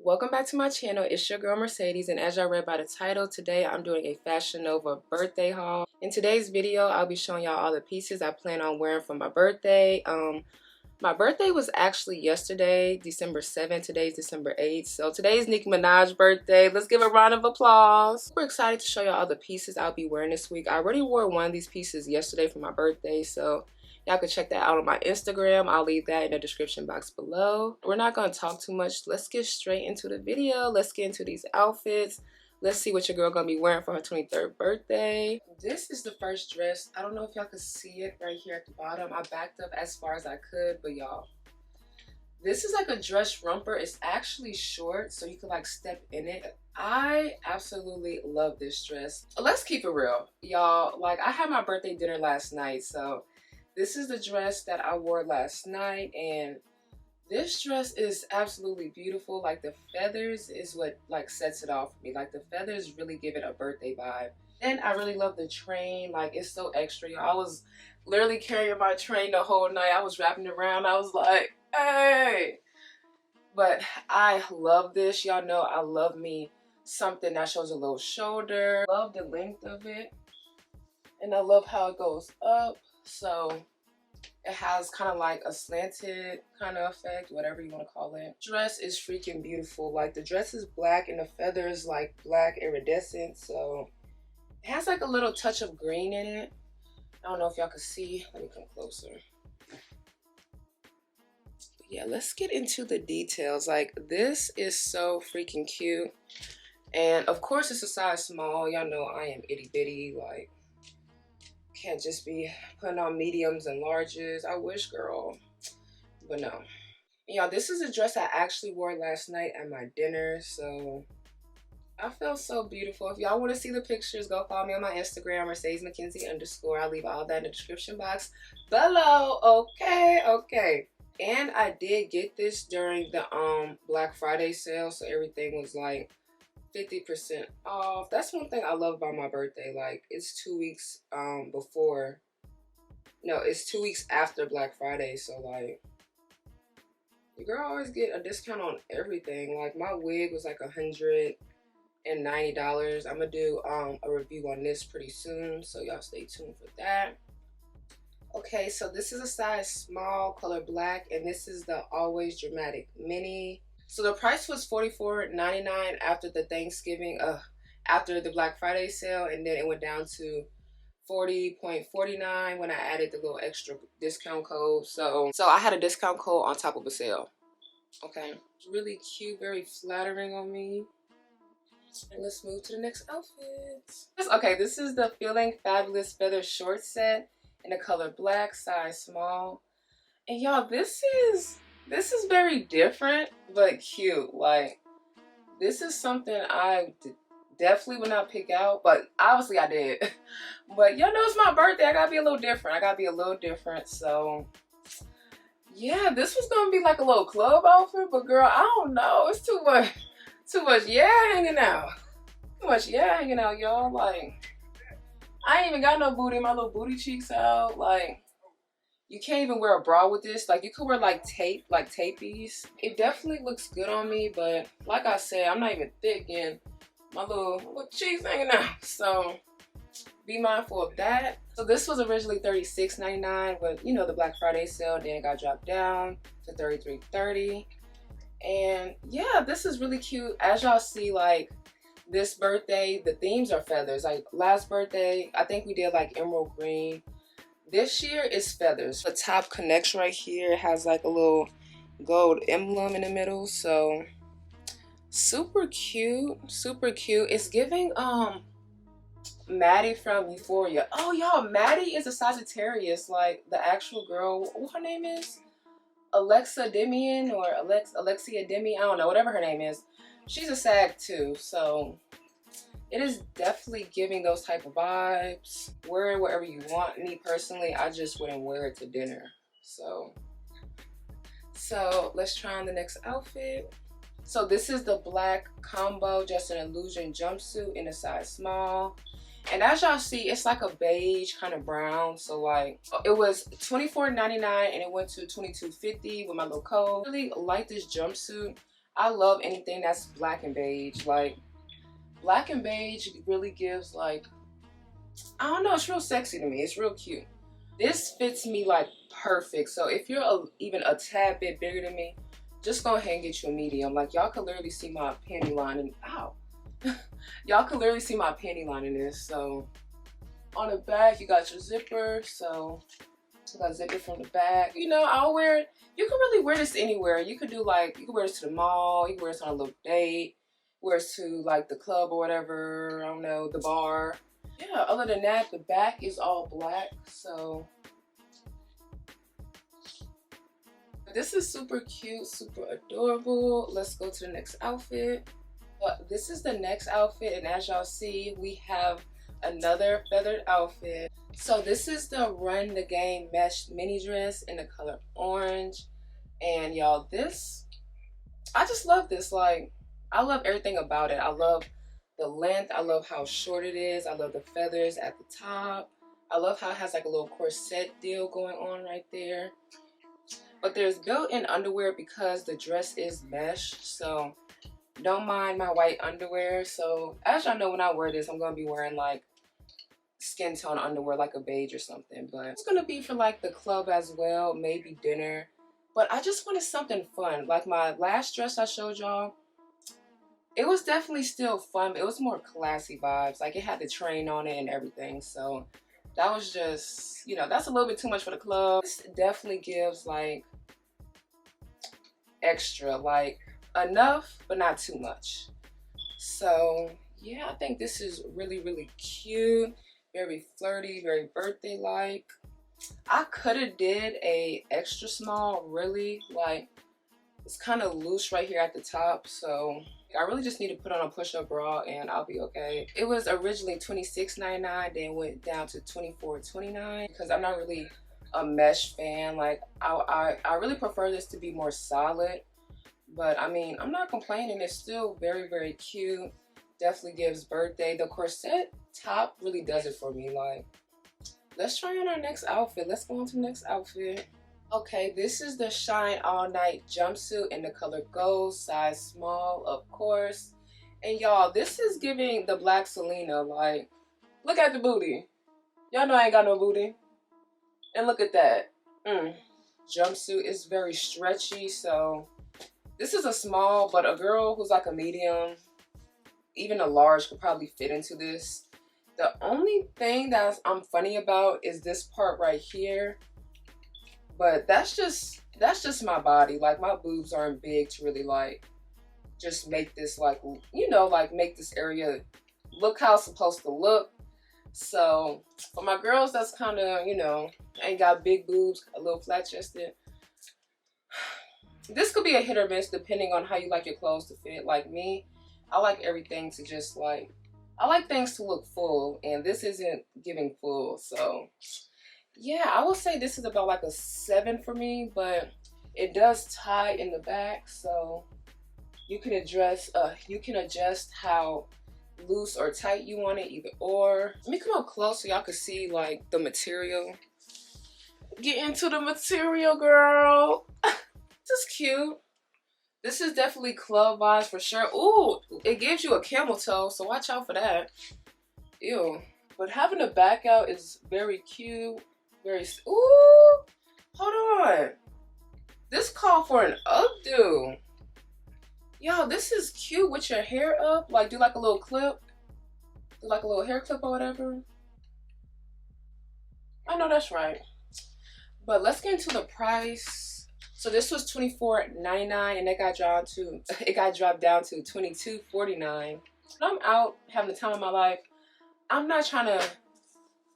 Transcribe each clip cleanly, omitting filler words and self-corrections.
Welcome back to my channel. It's your girl Mercedes, and as y'all read by the title, today I'm doing a Fashion Nova birthday haul. In today's video, I'll be showing y'all all the pieces I plan on wearing for my birthday. My birthday was actually yesterday, December 7th. Today's December 8th. So today's Nicki Minaj's birthday. Let's give a round of applause. We're excited to show y'all all the pieces I'll be wearing this week. I already wore one of these pieces yesterday for my birthday, so y'all can check that out on my Instagram. I'll leave that in the description box below. We're not going to talk too much. Let's get straight into the video. Let's get into these outfits. Let's see what your girl gonna be wearing for her 23rd birthday. This is the first dress. I don't know if y'all can see it right here at the bottom. I backed up as far as I could, but y'all, this is like a dress romper. It's actually short, so you can like step in it. I absolutely love this dress. Let's keep it real, y'all. Like, I had my birthday dinner last night, so this is the dress that I wore last night, and this dress is absolutely beautiful. Like, the feathers is what like sets it off for me. Like, the feathers really give it a birthday vibe. And I really love the train. Like, it's so extra. I was literally carrying my train the whole night. I was wrapping it around. I was like, hey. But I love this. Y'all know I love me something that shows a little shoulder. Love the length of it. And I love how it goes up. So it has kind of like a slanted kind of effect, whatever you want to call it. Dress is freaking beautiful. Like, the dress is black and the feather is like black iridescent. So it has like a little touch of green in it. I don't know if y'all can see. Let me come closer. But yeah, let's get into the details. Like, this is so freaking cute. And of course it's a size small. Y'all know I am itty bitty. Like, can't just be putting on mediums and larges. I wish, girl, but no. Y'all, this is a dress I actually wore last night at my dinner, so I feel so beautiful. If y'all want to see the pictures, go follow me on my Instagram, MercedesMcKenzie_. I'll leave all that in the description box below. Okay. And I did get this during the Black Friday sale, so everything was like 50% off. That's one thing I love about my birthday. Like, it's 2 weeks before. No, it's 2 weeks after Black Friday. So like, the girl always get a discount on everything. Like, my wig was like $190. I'm gonna do a review on this pretty soon, so y'all stay tuned for that. Okay, so this is a size small, color black, and this is the Always Dramatic Mini. So the price was $44.99 after the Thanksgiving, after the Black Friday sale, and then it went down to $40.49 when I added the little extra discount code. So I had a discount code on top of a sale. Okay, really cute, very flattering on me. And let's move to the next outfit. Okay, this is the Feeling Fabulous Feather Short Set in the color black, size small. And y'all, this is very different, but cute. Like, this is something I definitely would not pick out, but obviously I did. But y'all know it's my birthday. I gotta be a little different. So yeah, this was gonna be like a little club outfit, but girl, I don't know. It's too much yeah hanging out. Too much yeah hanging out, y'all. Like, I ain't even got no booty. My little booty cheeks out. Like, you can't even wear a bra with this. Like, you could wear like tape, like tapies. It definitely looks good on me, but like I said, I'm not even thick and my little cheeks hanging out. So be mindful of that. So this was originally $36.99, but you know, the Black Friday sale, then it got dropped down to $33.30. And yeah, this is really cute. As y'all see, like, this birthday, the themes are feathers. Like, last birthday, I think we did like emerald green. This year is feathers. The top connects right here. It has like a little gold emblem in the middle. So super cute. It's giving Maddie from Euphoria. Oh, y'all, Maddie is a Sagittarius. Like, the actual girl, what her name is? Alexa Demian or Alexia Demi. I don't know, whatever her name is. She's a Sag too. So it is definitely giving those type of vibes. Wear it wherever you want. Me personally, I just wouldn't wear it to dinner. So let's try on the next outfit. So this is the black combo, just an illusion jumpsuit in a size small. And as y'all see, it's like a beige kind of brown. So like, it was $24.99 and it went to $22.50 with my little code. I really like this jumpsuit. I love anything that's black and beige. Like, black and beige really gives like, I don't know, it's real sexy to me. It's real cute. This fits me like perfect. So if you're even a tad bit bigger than me, just go ahead and get you a medium. Like, y'all can literally see my panty line and ow. Y'all can literally see my panty line in this. So on the back, you got your zipper. So you got a zipper from the back. You know, I'll wear it. You can really wear this anywhere. You could do like, you can wear this to the mall. You can wear this on a little date. Wear this to like the club or whatever. I don't know, the bar. Yeah, other than that, the back is all black. So this is super cute, super adorable. Let's go to the next outfit. This is the next outfit, and as y'all see, we have another feathered outfit. So this is the Run the Game mesh mini dress in the color orange. And y'all, this, I just love this. Like, I love everything about it. I love the length. I love how short it is. I love the feathers at the top. I love how it has like a little corset deal going on right there. But there's built-in underwear because the dress is mesh. So don't mind my white underwear. So as y'all know, when I wear this, I'm going to be wearing like skin tone underwear, like a beige or something. But it's going to be for like the club as well, maybe dinner. But I just wanted something fun. Like my last dress I showed y'all, it was definitely still fun. It was more classy vibes. Like, it had the train on it and everything. So that was just, you know, that's a little bit too much for the club. This definitely gives like extra, like enough, but not too much. So yeah, I think this is really, really cute. Very flirty, very birthday-like. I could have did a extra small, really. Like, it's kind of loose right here at the top. So I really just need to put on a push-up bra and I'll be okay. It was originally $26.99, then went down to $24.29 because I'm not really a mesh fan. Like, I really prefer this to be more solid. But I mean, I'm not complaining. It's still very, very cute. Definitely gives birthday. The corset top really does it for me. Like, let's try on our next outfit. Let's go on to the next outfit. Okay, this is the Shine All Night jumpsuit in the color gold, size small, of course. And y'all, this is giving the Black Selena. Like, look at the booty. Y'all know I ain't got no booty. And look at that. Jumpsuit is very stretchy, so this is a small, but a girl who's like a medium, even a large could probably fit into this. The only thing that I'm funny about is this part right here. But that's just my body. Like, my boobs aren't big to really like just make this like, you know, like make this area look how it's supposed to look. So for my girls that's kind of, you know, ain't got big boobs, a little flat chested, this could be a hit or miss depending on how you like your clothes to fit. Like me, I like everything to just like, I like things to look full, and this isn't giving full. So yeah, I would say this is about like a 7 for me, but it does tie in the back, so you can adjust how loose or tight you want it, either or. Let me come up close so y'all can see like the material. Get into the material, girl. This is cute. This is definitely club vibes for sure. Ooh, it gives you a camel toe, so watch out for that. Ew. But having the back out is very cute. Very, ooh, hold on. This called for an updo. Yo, this is cute with your hair up. Like, do like a little clip. Do like a little hair clip or whatever. I know that's right. But let's get into the price. So this was $24.99 and it got dropped down to $22.49. When I'm out having the time of my life, I'm not trying to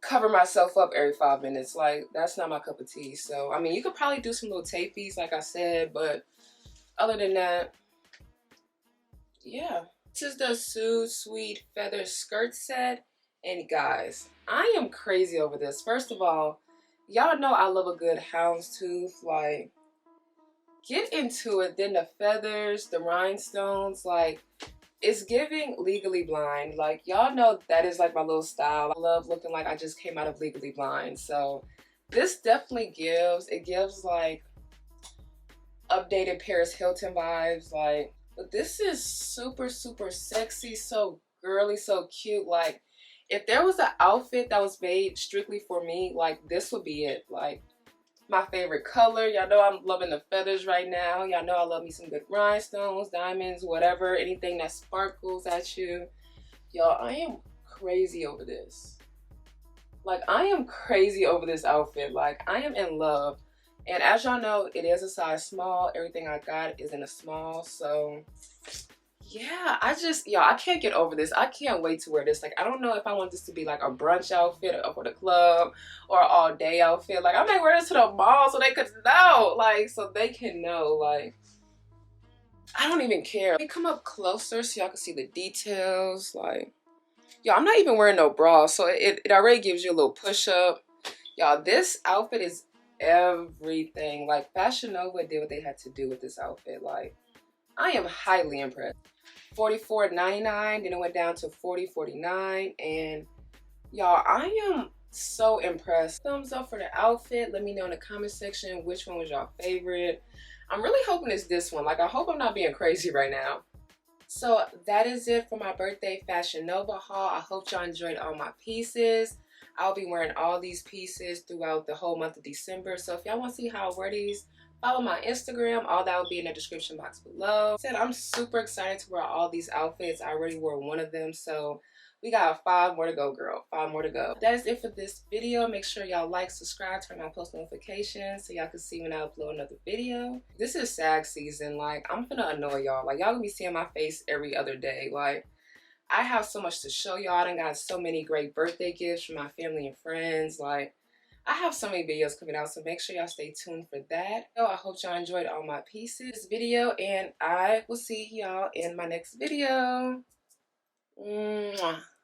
cover myself up every 5 minutes. Like, that's not my cup of tea. So I mean, you could probably do some little tapies like I said, but other than that, yeah. This is the Sue Sweet Feather skirt set, and guys, I am crazy over this. First of all, y'all know I love a good houndstooth. Like, get into it. Then the feathers, the rhinestones, like, it's giving Legally Blind. Like, y'all know that is like my little style. I love looking like I just came out of Legally Blind. So this definitely gives like updated Paris Hilton vibes. Like, But this is super, super sexy, so girly, so cute. Like, if there was an outfit that was made strictly for me, like, this would be it. Like, my favorite color. Y'all know I'm loving the feathers right now. Y'all know I love me some good rhinestones, diamonds, whatever, anything that sparkles at you. Y'all, I am crazy over this. Like, I am crazy over this outfit. Like, I am in love. And as y'all know, it is a size small. Everything I got is in a small. So, yeah, y'all, I can't get over this. I can't wait to wear this. Like, I don't know if I want this to be like a brunch outfit or for the club or all day outfit. Like, I may wear this to the mall so they could know. Like, so they can know. Like, I don't even care. Let me come up closer so y'all can see the details. Like, y'all, I'm not even wearing no bra, so it already gives you a little push up. Y'all, this outfit is everything. Like, Fashion Nova did what they had to do with this outfit. Like, I am highly impressed. $44.99, then it went down to $40.49, and y'all, I am so impressed. Thumbs up for the outfit. Let me know in the comment section which one was y'all favorite. I'm really hoping it's this one. Like, I hope I'm not being crazy right now. So that is it for my birthday Fashion Nova haul. I hope y'all enjoyed all my pieces. I'll be wearing all these pieces throughout the whole month of December. So if y'all want to see how I wear these, follow my Instagram. All that will be in the description box below. I'm super excited to wear all these outfits. I already wore one of them. So we got 5 more to go, girl. 5 more to go. That is it for this video. Make sure y'all like, subscribe, turn on post notifications so y'all can see when I upload another video. This is SAG season. Like, I'm finna annoy y'all. Like, y'all gonna be seeing my face every other day. Like, I have so much to show y'all. I done got so many great birthday gifts from my family and friends. Like, I have so many videos coming out, so make sure y'all stay tuned for that. So I hope y'all enjoyed all my pieces, this video, and I will see y'all in my next video.